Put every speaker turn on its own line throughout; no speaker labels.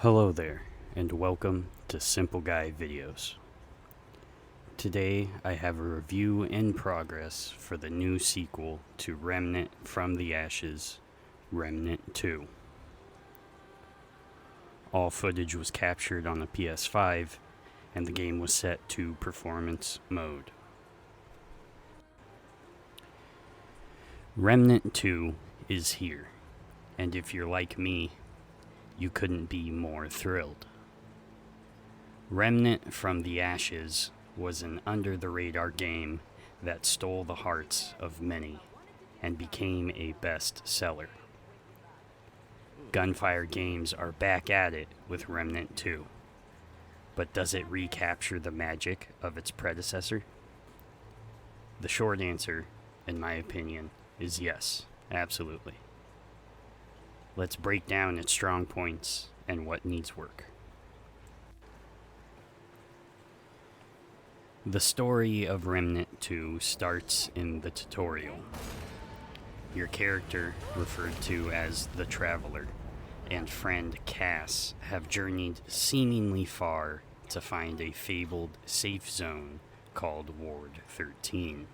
Hello there, and welcome to Simple Guy Videos. Today I have a review in progress for the new sequel to Remnant from the Ashes, Remnant 2. All footage was captured on the PS5, and the game was set to performance mode. Remnant 2 is here, and if you're like me, you couldn't be more thrilled. Remnant from the Ashes was an under-the-radar game that stole the hearts of many and became a bestseller. Gunfire Games are back at it with Remnant 2, but does it recapture the magic of its predecessor? The short answer, in my opinion, is yes, absolutely. Let's break down its strong points and what needs work. The story of Remnant 2 starts in the tutorial. Your character, referred to as the Traveler, and friend Cass have journeyed seemingly far to find a fabled safe zone called Ward 13.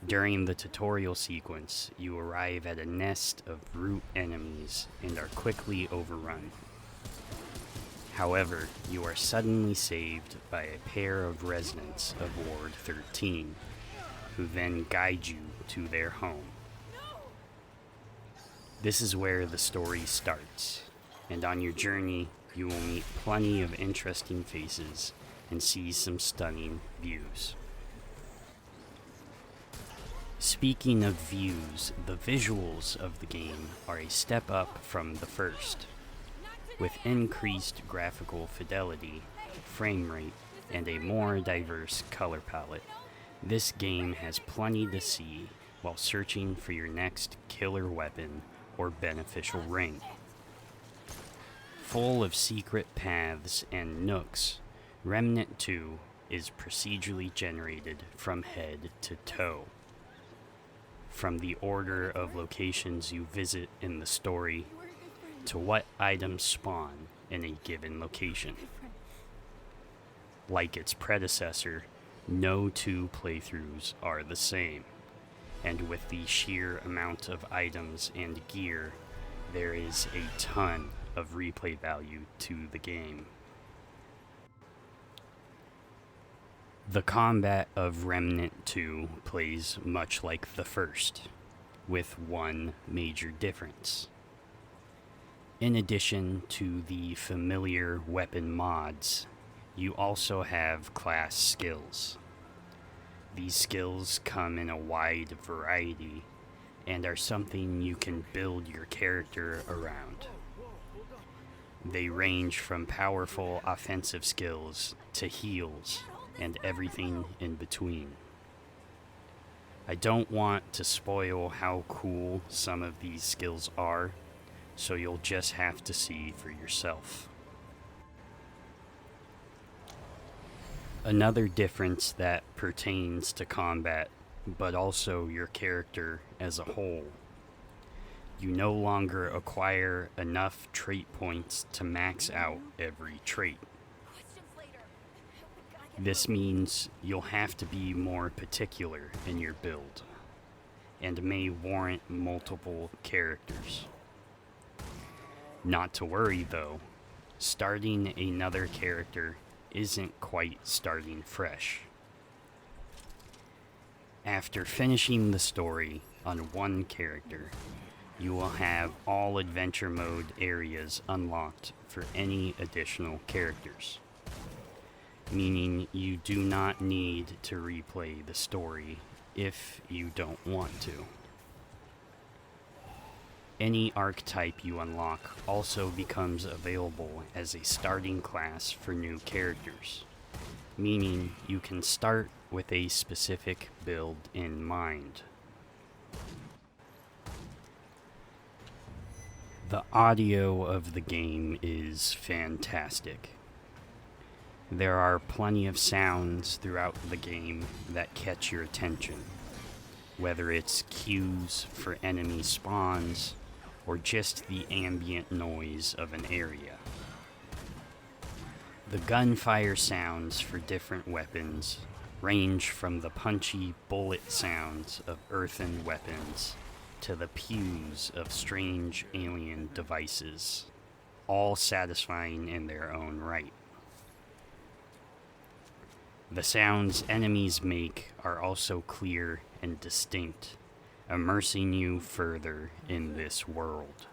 During the tutorial sequence, you arrive at a nest of brute enemies and are quickly overrun. However, you are suddenly saved by a pair of residents of Ward 13, who then guide you to their home. This is where the story starts, and on your journey, you will meet plenty of interesting faces and see some stunning views. Speaking of views, the visuals of the game are a step up from the first. With increased graphical fidelity, frame rate, and a more diverse color palette, this game has plenty to see while searching for your next killer weapon or beneficial ring. Full of secret paths and nooks, Remnant 2 is procedurally generated from head to toe. From the order of locations you visit in the story to what items spawn in a given location. Like its predecessor, no two playthroughs are the same, and with the sheer amount of items and gear, there is a ton of replay value to the game. The combat of Remnant 2 plays much like the first, with one major difference. In addition to the familiar weapon mods, you also have class skills. These skills come in a wide variety and are something you can build your character around. They range from powerful offensive skills to heals and everything in between. I don't want to spoil how cool some of these skills are, so you'll just have to see for yourself. Another difference that pertains to combat, but also your character as a whole. You no longer acquire enough trait points to max out every trait. This means you'll have to be more particular in your build, and may warrant multiple characters. Not to worry though, starting another character isn't quite starting fresh. After finishing the story on one character, you will have all adventure mode areas unlocked for any additional characters, meaning you do not need to replay the story if you don't want to. Any archetype you unlock also becomes available as a starting class for new characters, meaning you can start with a specific build in mind. The audio of the game is fantastic. There are plenty of sounds throughout the game that catch your attention, whether it's cues for enemy spawns or just the ambient noise of an area. The gunfire sounds for different weapons range from the punchy bullet sounds of earthen weapons to the pews of strange alien devices, all satisfying in their own right. The sounds enemies make are also clear and distinct, immersing you further in this world.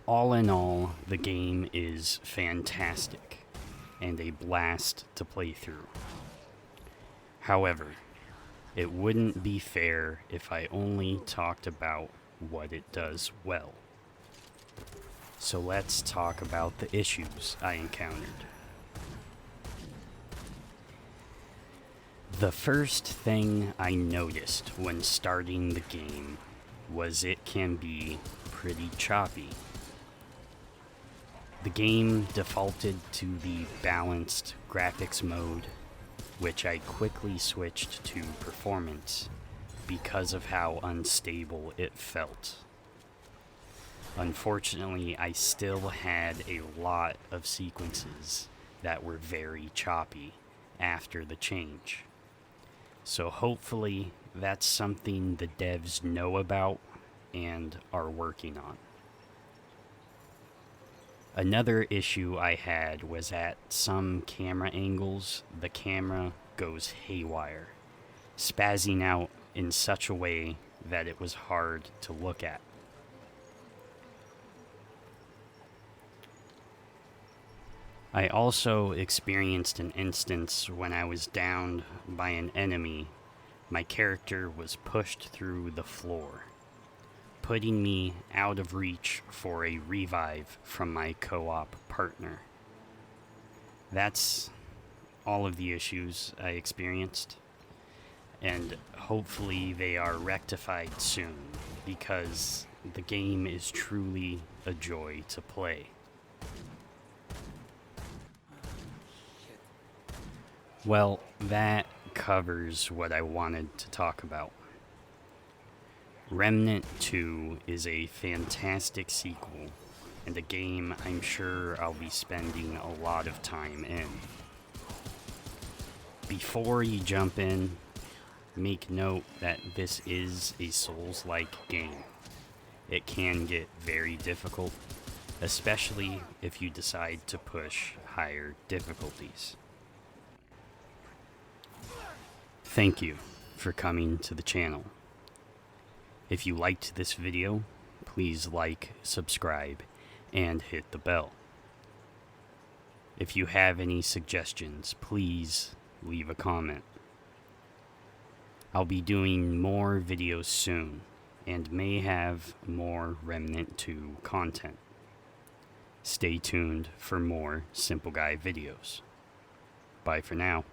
All in all, the game is fantastic and a blast to play through. However, it wouldn't be fair if I only talked about what it does well. So let's talk about the issues I encountered. The first thing I noticed when starting the game was it can be pretty choppy. The game defaulted to the balanced graphics mode, which I quickly switched to performance because of how unstable it felt. Unfortunately, I still had a lot of sequences that were very choppy after the change. So hopefully that's something the devs know about and are working on. Another issue I had was at some camera angles, the camera goes haywire, spazzing out in such a way that it was hard to look at. I also experienced an instance when I was downed by an enemy. My character was pushed through the floor, putting me out of reach for a revive from my co-op partner. That's all of the issues I experienced, and hopefully they are rectified soon, because the game is truly a joy to play. Well, that covers what I wanted to talk about. Remnant 2 is a fantastic sequel, and a game I'm sure I'll be spending a lot of time in. Before you jump in, make note that this is a Souls-like game. It can get very difficult, especially if you decide to push higher difficulties. Thank you for coming to the channel. If you liked this video, please like, subscribe, and hit the bell. If you have any suggestions, please leave a comment. I'll be doing more videos soon, and may have more Remnant 2 content. Stay tuned for more Simple Guy videos. Bye for now.